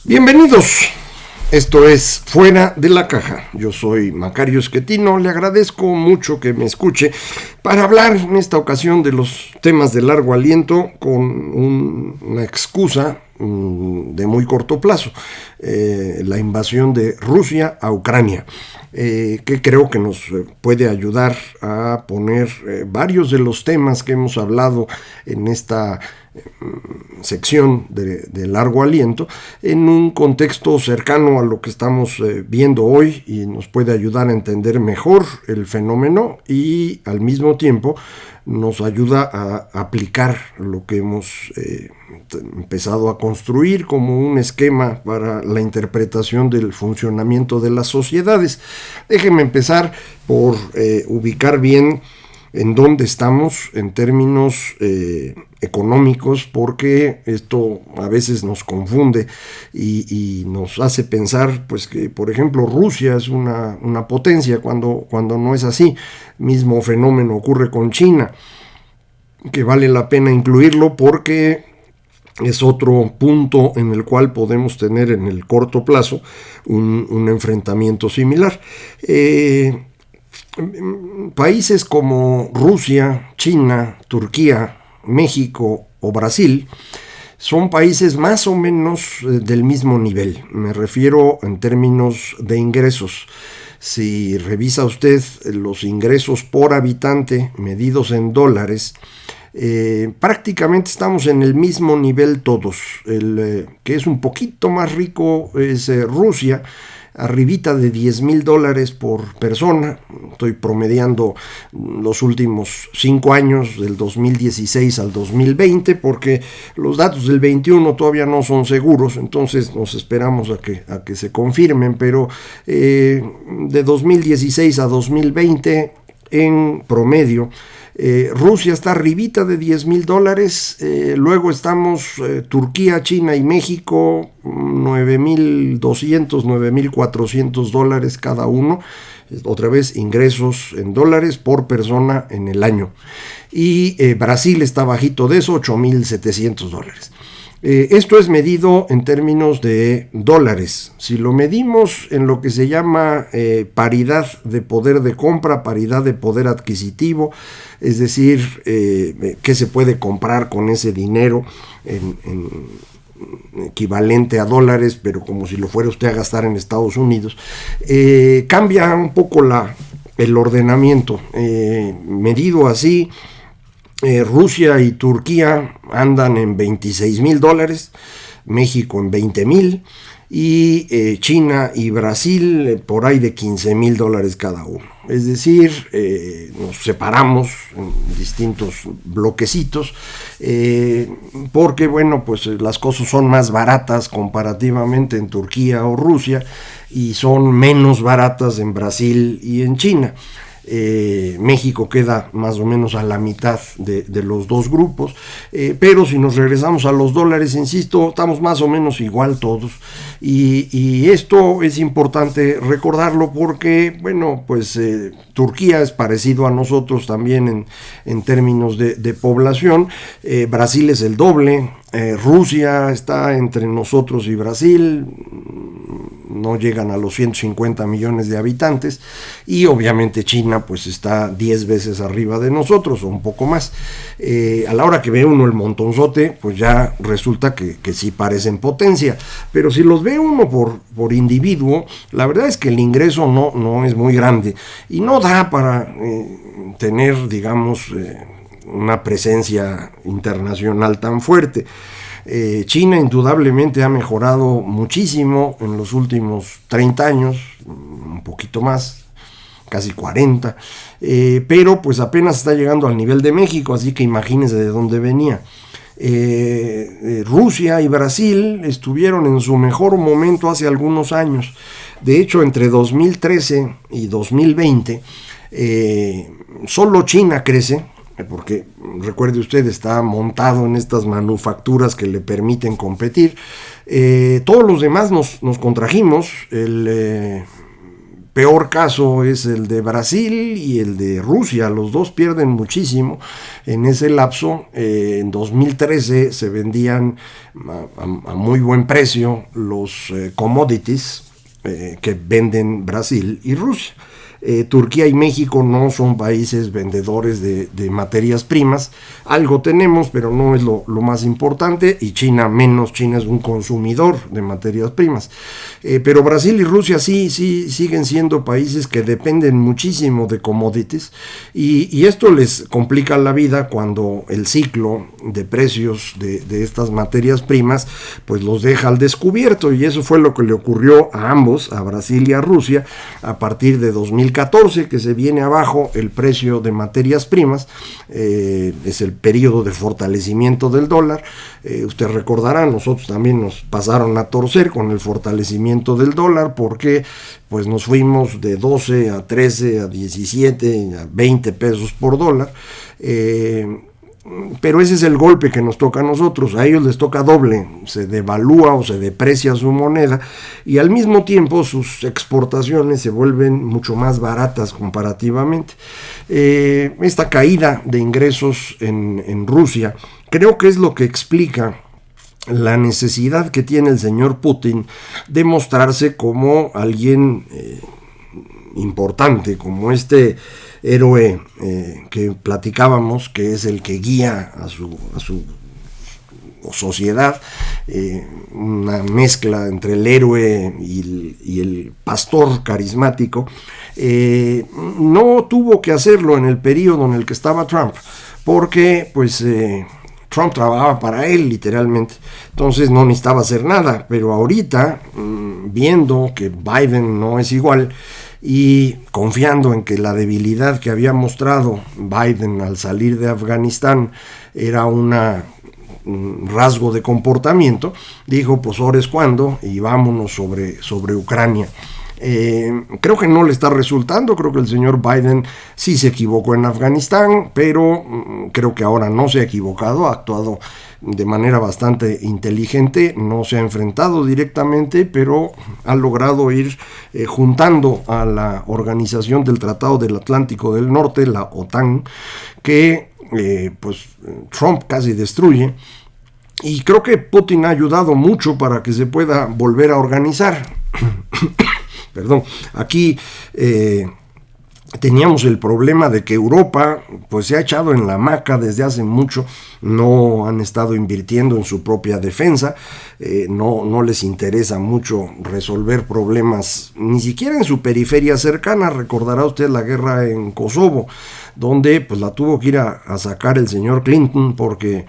Bienvenidos, esto es Fuera de la Caja. Yo soy Macario Schettino, le agradezco mucho que me escuche para hablar en esta ocasión de los temas de largo aliento con una excusa de muy corto plazo, la invasión de Rusia a Ucrania, que creo que nos puede ayudar a poner varios de los temas que hemos hablado en esta sección de largo aliento en un contexto cercano a lo que estamos viendo hoy, y nos puede ayudar a entender mejor el fenómeno y al mismo tiempo nos ayuda a aplicar lo que hemos empezado a construir como un esquema para la interpretación del funcionamiento de las sociedades. Déjenme empezar por ubicar bien en dónde estamos en términos económicos, porque esto a veces nos confunde y nos hace pensar pues que, por ejemplo, Rusia es una potencia cuando no es así. Mismo fenómeno ocurre con China, que vale la pena incluirlo porque es otro punto en el cual podemos tener en el corto plazo un enfrentamiento similar. Países como Rusia, China, Turquía, México o Brasil son países más o menos del mismo nivel. Me refiero en términos de ingresos. Si revisa usted los ingresos por habitante medidos en dólares, prácticamente estamos en el mismo nivel todos. El que es un poquito más rico es Rusia, arribita de $10,000 por persona. Estoy promediando los últimos 5 años, del 2016 al 2020, porque los datos del 21 todavía no son seguros, entonces nos esperamos a que se confirmen, pero de 2016 a 2020 en promedio, Rusia está arribita de $10,000, luego estamos Turquía, China y México, $9,200, $9,400 cada uno. Otra vez ingresos en dólares por persona en el año. Y Brasil está bajito de eso, $8,700. Esto es medido en términos de dólares. Si lo medimos en lo que se llama paridad de poder de compra, paridad de poder adquisitivo, es decir, qué se puede comprar con ese dinero en equivalente a dólares, pero como si lo fuera usted a gastar en Estados Unidos, cambia un poco el ordenamiento. Medido así, Rusia y Turquía andan en $26,000, México en $20,000 y China y Brasil por ahí de $15,000 cada uno. Es decir, nos separamos en distintos bloquecitos, porque bueno, pues las cosas son más baratas comparativamente en Turquía o Rusia y son menos baratas en Brasil y en China. México queda más o menos a la mitad de los dos grupos, pero si nos regresamos a los dólares, insisto, estamos más o menos igual todos, y esto es importante recordarlo porque, bueno, pues Turquía es parecido a nosotros también en términos de población, Brasil es el doble, Rusia está entre nosotros y Brasil, no llegan a los 150 millones de habitantes, y obviamente China pues está 10 veces arriba de nosotros o un poco más. A la hora que ve uno el montonzote, pues ya resulta que sí parecen potencia, pero si los ve uno por individuo, la verdad es que el ingreso no es muy grande y no da para tener, digamos, una presencia internacional tan fuerte. China indudablemente ha mejorado muchísimo en los últimos 30 años, un poquito más, casi 40, pero pues apenas está llegando al nivel de México, así que imagínense de dónde venía. Rusia y Brasil estuvieron en su mejor momento hace algunos años. De hecho, entre 2013 y 2020, solo China crece, porque recuerde usted, está montado en estas manufacturas que le permiten competir. Todos los demás nos contrajimos, peor caso es el de Brasil y el de Rusia. Los dos pierden muchísimo en ese lapso. En 2013 se vendían a muy buen precio los commodities que venden Brasil y Rusia. Turquía y México no son países vendedores de materias primas. Algo tenemos, pero no es lo más importante, y China menos. China es un consumidor de materias primas. Pero Brasil y Rusia sí siguen siendo países que dependen muchísimo de commodities, y esto les complica la vida cuando el ciclo de precios de estas materias primas pues los deja al descubierto, y eso fue lo que le ocurrió a ambos, a Brasil y a Rusia, a partir de 2014, que se viene abajo el precio de materias primas. Es el periodo de fortalecimiento del dólar. Usted recordará, nosotros también nos pasaron a torcer con el fortalecimiento del dólar, porque pues nos fuimos de 12 a 13 a 17 a 20 pesos por dólar. Pero ese es el golpe que nos toca a nosotros. A ellos les toca doble: se devalúa o se deprecia su moneda, y al mismo tiempo sus exportaciones se vuelven mucho más baratas comparativamente. Esta caída de ingresos en Rusia creo que es lo que explica la necesidad que tiene el señor Putin de mostrarse como alguien importante, como este héroe que platicábamos, que es el que guía a su sociedad, una mezcla entre el héroe y el pastor carismático. No tuvo que hacerlo en el periodo en el que estaba Trump, porque pues Trump trabajaba para él literalmente, entonces no necesitaba hacer nada. Pero ahorita, viendo que Biden no es igual, y confiando en que la debilidad que había mostrado Biden al salir de Afganistán era un rasgo de comportamiento, dijo pues ahora es cuando, y vámonos sobre Ucrania. Creo que no le está resultando. Creo que el señor Biden sí se equivocó en Afganistán, pero creo que ahora no se ha equivocado, ha actuado de manera bastante inteligente, no se ha enfrentado directamente, pero ha logrado ir juntando a la Organización del Tratado del Atlántico del Norte, la OTAN, que pues Trump casi destruye. Y creo que Putin ha ayudado mucho para que se pueda volver a organizar. Perdón, aquí teníamos el problema de que Europa pues se ha echado en la hamaca desde hace mucho. No han estado invirtiendo en su propia defensa, no les interesa mucho resolver problemas ni siquiera en su periferia cercana. Recordará usted la guerra en Kosovo, donde pues la tuvo que ir a sacar el señor Clinton, porque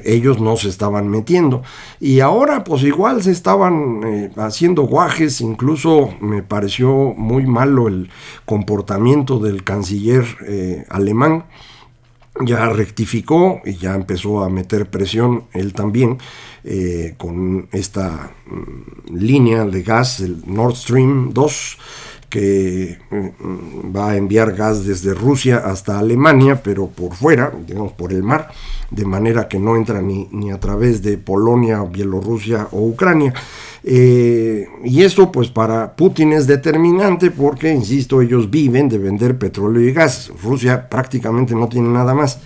ellos no se estaban metiendo, y ahora pues igual se estaban haciendo guajes. Incluso me pareció muy malo el comportamiento del canciller alemán. Ya rectificó y ya empezó a meter presión él también con esta línea de gas, el Nord Stream 2, que va a enviar gas desde Rusia hasta Alemania, pero por fuera, digamos por el mar, de manera que no entra ni a través de Polonia, Bielorrusia o Ucrania. Y eso pues para Putin es determinante, porque, insisto, ellos viven de vender petróleo y gas. Rusia prácticamente no tiene nada más.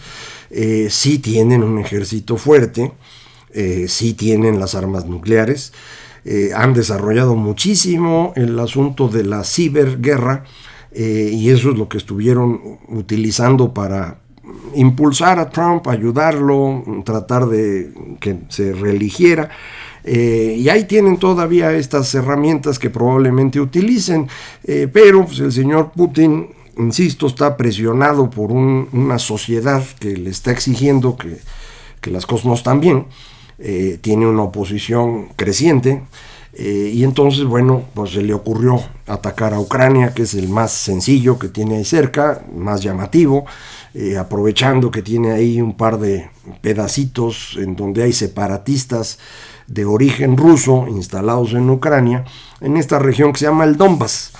Sí tienen un ejército fuerte, sí tienen las armas nucleares. Han desarrollado muchísimo el asunto de la ciberguerra, y eso es lo que estuvieron utilizando para impulsar a Trump, ayudarlo, tratar de que se reeligiera. Y ahí tienen todavía estas herramientas que probablemente utilicen, pero pues, el señor Putin, insisto, está presionado por una sociedad que le está exigiendo que las cosas no están bien. Tiene una oposición creciente, y entonces, bueno, pues se le ocurrió atacar a Ucrania, que es el más sencillo que tiene ahí cerca, más llamativo, aprovechando que tiene ahí un par de pedacitos en donde hay separatistas de origen ruso instalados en Ucrania, en esta región que se llama el Donbass.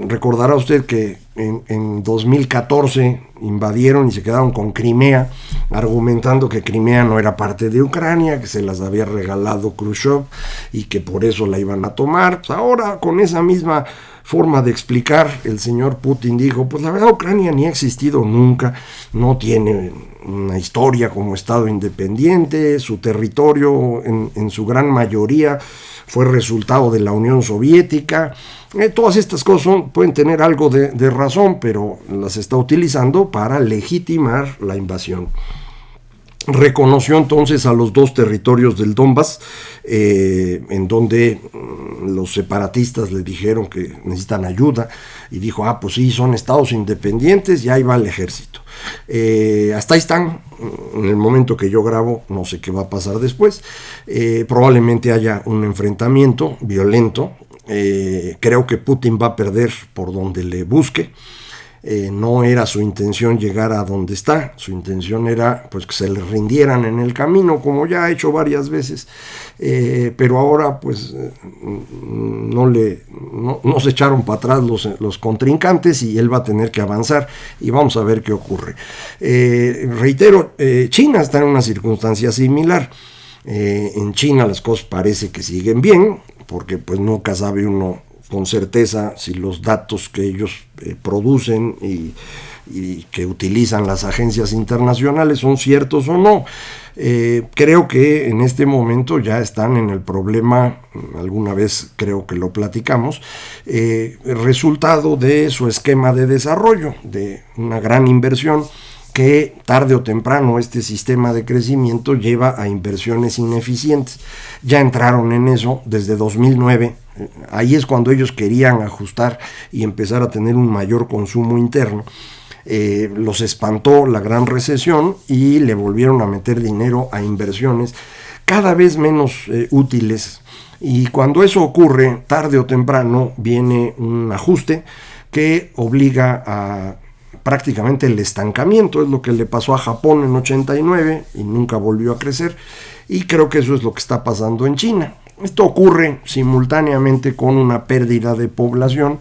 Recordará usted que en 2014 invadieron y se quedaron con Crimea, argumentando que Crimea no era parte de Ucrania, que se las había regalado Khrushchev y que por eso la iban a tomar. Pues ahora, con esa misma forma de explicar, el señor Putin dijo, pues la verdad Ucrania ni ha existido nunca, no tiene una historia como Estado independiente, su territorio en su gran mayoría fue resultado de la Unión Soviética. Todas estas cosas pueden tener algo de razón, pero las está utilizando para legitimar la invasión. Reconoció entonces a los dos territorios del Donbass, en donde los separatistas le dijeron que necesitan ayuda, y dijo, pues sí, son estados independientes y ahí va el ejército. Hasta ahí están. En el momento que yo grabo, no sé qué va a pasar después. Probablemente haya un enfrentamiento violento. Creo que Putin va a perder por donde le busque. No era su intención llegar a donde está, su intención era pues que se le rindieran en el camino, como ya ha hecho varias veces, pero ahora pues no se echaron para atrás los contrincantes y él va a tener que avanzar y vamos a ver qué ocurre. Reitero, China está en una circunstancia similar. En China las cosas parece que siguen bien, porque pues nunca sabe uno con certeza si los datos que ellos producen y que utilizan las agencias internacionales son ciertos o no. Creo que en este momento ya están en el problema, alguna vez creo que lo platicamos, resultado de su esquema de desarrollo, de una gran inversión que tarde o temprano este sistema de crecimiento lleva a inversiones ineficientes. Ya entraron en eso desde 2009, ahí es cuando ellos querían ajustar y empezar a tener un mayor consumo interno. Los espantó la gran recesión y le volvieron a meter dinero a inversiones cada vez menos útiles, y cuando eso ocurre, tarde o temprano viene un ajuste que obliga a prácticamente el estancamiento. Es lo que le pasó a Japón en 89 y nunca volvió a crecer, y creo que eso es lo que está pasando en China. Esto ocurre simultáneamente con una pérdida de población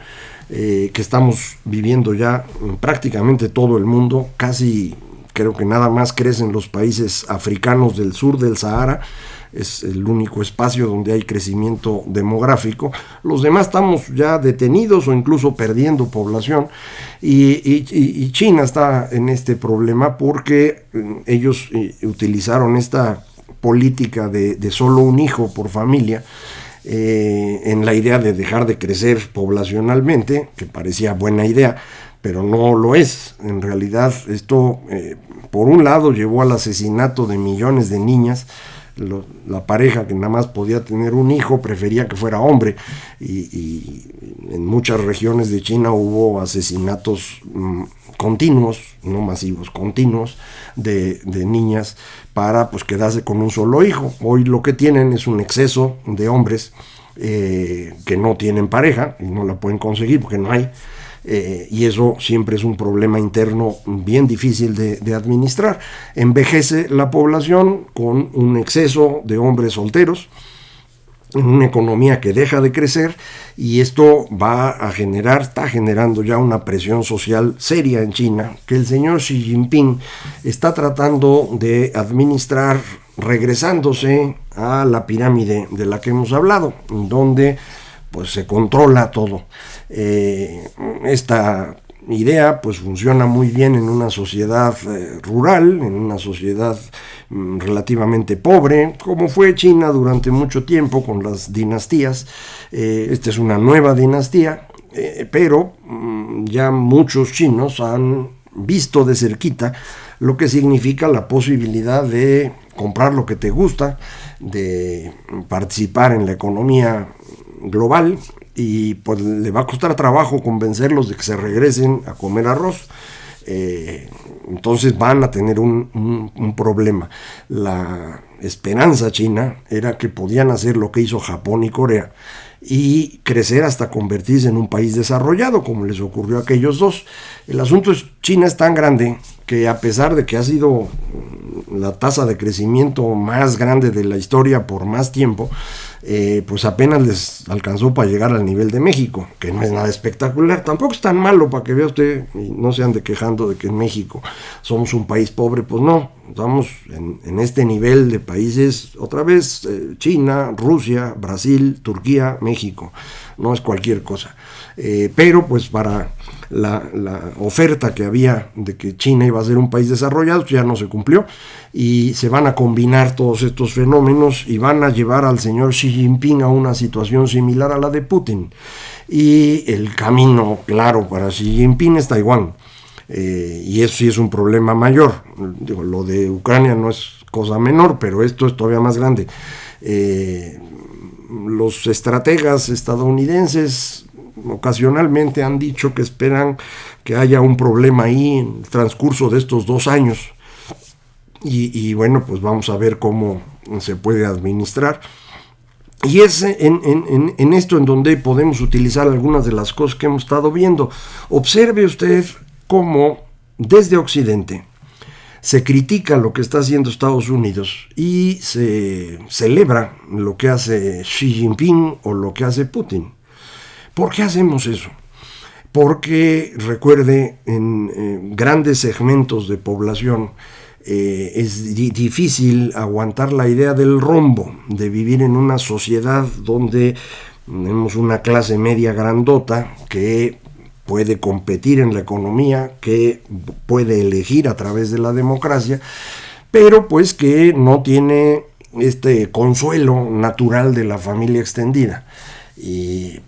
que estamos viviendo ya en prácticamente todo el mundo. Casi creo que nada más crecen los países africanos del sur del Sahara. Es el único espacio donde hay crecimiento demográfico. Los demás estamos ya detenidos o incluso perdiendo población, y China está en este problema porque ellos utilizaron esta política de solo un hijo por familia, en la idea de dejar de crecer poblacionalmente, que parecía buena idea, pero no lo es. En realidad esto, por un lado, llevó al asesinato de millones de niñas. La pareja que nada más podía tener un hijo prefería que fuera hombre, y en muchas regiones de China hubo asesinatos continuos, no masivos, continuos de niñas para pues quedarse con un solo hijo. Hoy lo que tienen es un exceso de hombres que no tienen pareja y no la pueden conseguir porque no hay. Y eso siempre es un problema interno bien difícil de administrar. Envejece la población con un exceso de hombres solteros, en una economía que deja de crecer, y esto está generando ya una presión social seria en China, que el señor Xi Jinping está tratando de administrar, regresándose a la pirámide de la que hemos hablado, donde pues se controla todo. Esta idea pues funciona muy bien en una sociedad rural, en una sociedad relativamente pobre, como fue China durante mucho tiempo con las dinastías. Esta es una nueva dinastía, pero ya muchos chinos han visto de cerquita lo que significa la posibilidad de comprar lo que te gusta, de participar en la economía global, y pues le va a costar trabajo convencerlos de que se regresen a comer arroz. Entonces van a tener un problema. La esperanza china era que podían hacer lo que hizo Japón y Corea y crecer hasta convertirse en un país desarrollado, como les ocurrió a aquellos dos. El asunto es, China es tan grande que, a pesar de que ha sido la tasa de crecimiento más grande de la historia por más tiempo, pues apenas les alcanzó para llegar al nivel de México, que no es nada espectacular, tampoco es tan malo para que vea usted y no se ande quejando de que en México somos un país pobre. Pues no, estamos en este nivel de países, otra vez China, Rusia, Brasil, Turquía, México, no es cualquier cosa. Pero pues para la oferta que había de que China iba a ser un país desarrollado, pues ya no se cumplió, y se van a combinar todos estos fenómenos y van a llevar al señor Xi Jinping a una situación similar a la de Putin. Y el camino claro para Xi Jinping es Taiwán, y eso sí es un problema mayor. Digo, lo de Ucrania no es cosa menor, pero esto es todavía más grande. Los estrategas estadounidenses ocasionalmente han dicho que esperan que haya un problema ahí en el transcurso de estos 2 años, y bueno, pues vamos a ver cómo se puede administrar. Y es en esto en donde podemos utilizar algunas de las cosas que hemos estado viendo. Observe usted cómo desde Occidente se critica lo que está haciendo Estados Unidos y se celebra lo que hace Xi Jinping o lo que hace Putin. ¿Por qué hacemos eso? Porque, recuerde, en grandes segmentos de población es difícil aguantar la idea del rombo, de vivir en una sociedad donde tenemos una clase media grandota que puede competir en la economía, que puede elegir a través de la democracia, pero pues que no tiene este consuelo natural de la familia extendida. Y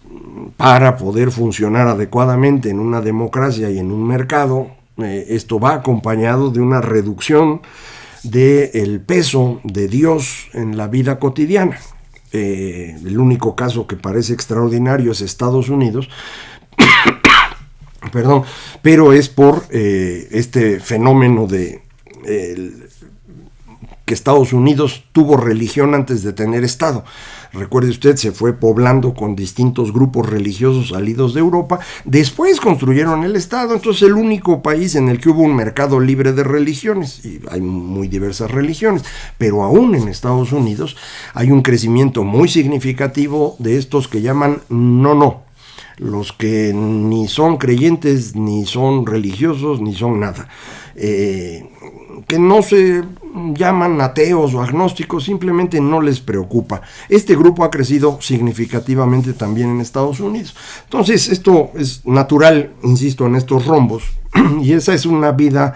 para poder funcionar adecuadamente en una democracia y en un mercado, esto va acompañado de una reducción del peso de Dios en la vida cotidiana. El único caso que parece extraordinario es Estados Unidos, perdón, pero es por este fenómeno de que Estados Unidos tuvo religión antes de tener Estado. Recuerde usted, se fue poblando con distintos grupos religiosos salidos de Europa, después construyeron el Estado, entonces el único país en el que hubo un mercado libre de religiones, y hay muy diversas religiones, pero aún en Estados Unidos hay un crecimiento muy significativo de estos que llaman no, los que ni son creyentes, ni son religiosos, ni son nada, que no se llaman ateos o agnósticos, simplemente no les preocupa. Este grupo ha crecido significativamente también en Estados Unidos. Entonces esto es natural, insisto, en estos rombos, y esa es una vida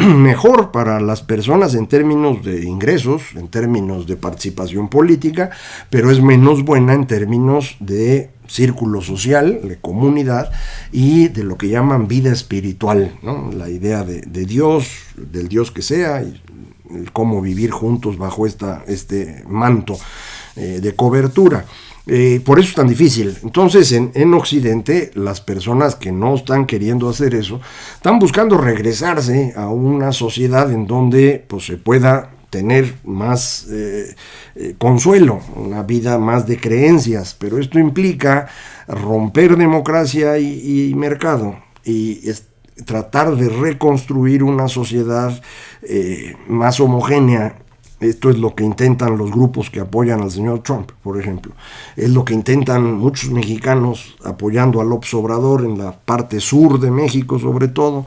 mejor para las personas en términos de ingresos, en términos de participación política, pero es menos buena en términos de círculo social, de comunidad y de lo que llaman vida espiritual, ¿no? La idea de Dios, del Dios que sea, y cómo vivir juntos bajo este manto de cobertura. Por eso es tan difícil. Entonces en Occidente las personas que no están queriendo hacer eso están buscando regresarse a una sociedad en donde pues, se pueda tener más consuelo, una vida más de creencias, pero esto implica romper democracia y mercado y tratar de reconstruir una sociedad más homogénea. Esto es lo que intentan los grupos que apoyan al señor Trump, por ejemplo. Es lo que intentan muchos mexicanos apoyando a López Obrador en la parte sur de México, sobre todo.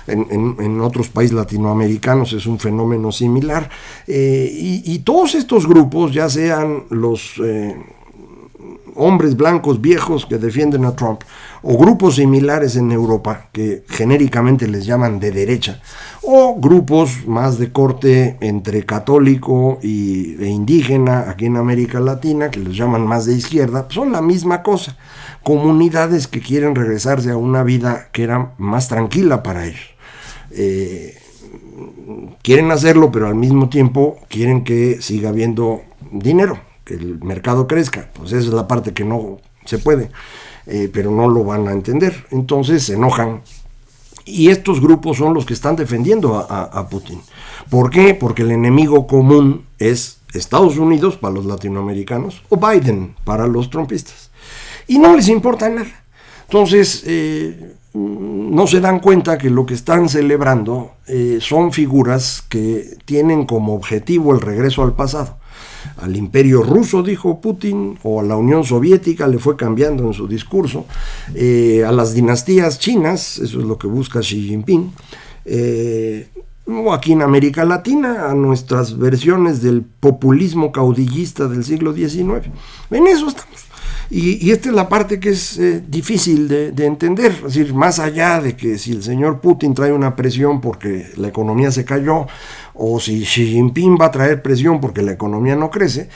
En otros países latinoamericanos es un fenómeno similar. Y todos estos grupos, ya sean los hombres blancos viejos que defienden a Trump, o grupos similares en Europa que genéricamente les llaman de derecha, o grupos más de corte entre católico e indígena aquí en América Latina que les llaman más de izquierda, son la misma cosa, comunidades que quieren regresarse a una vida que era más tranquila para ellos. Quieren hacerlo, pero al mismo tiempo quieren que siga habiendo dinero, que el mercado crezca. Pues esa es la parte que no se puede, pero no lo van a entender, entonces se enojan. Y estos grupos son los que están defendiendo a Putin. ¿Por qué? Porque el enemigo común es Estados Unidos para los latinoamericanos o Biden para los trumpistas. Y no les importa nada. Entonces, no se dan cuenta que lo que están celebrando son figuras que tienen como objetivo el regreso al pasado. al imperio ruso, dijo Putin, o a la Unión Soviética, le fue cambiando en su discurso, a las dinastías chinas, eso es lo que busca Xi Jinping, o aquí en América Latina, a nuestras versiones del populismo caudillista del siglo XIX. En eso estamos. Y esta es la parte que es difícil de entender, es decir, más allá de que si el señor Putin trae una presión porque la economía se cayó, o si Xi Jinping va a traer presión porque la economía no crece,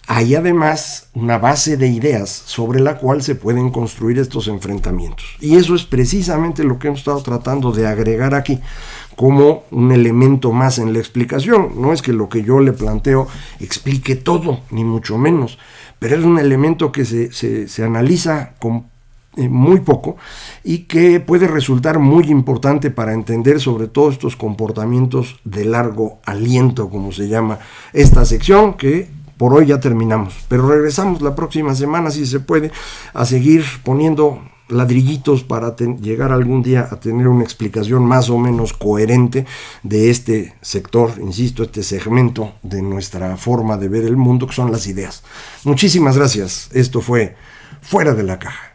hay además una base de ideas sobre la cual se pueden construir estos enfrentamientos. Y eso es precisamente lo que hemos estado tratando de agregar aquí como un elemento más en la explicación. No es que lo que yo le planteo explique todo, ni mucho menos, pero es un elemento que se analiza con muy poco y que puede resultar muy importante para entender sobre todo estos comportamientos de largo aliento, como se llama esta sección, que por hoy ya terminamos, pero regresamos la próxima semana, si se puede, a seguir poniendo ladrillitos para llegar algún día a tener una explicación más o menos coherente de este sector, insisto, este segmento de nuestra forma de ver el mundo, que son las ideas. Muchísimas gracias. Esto fue Fuera de la Caja.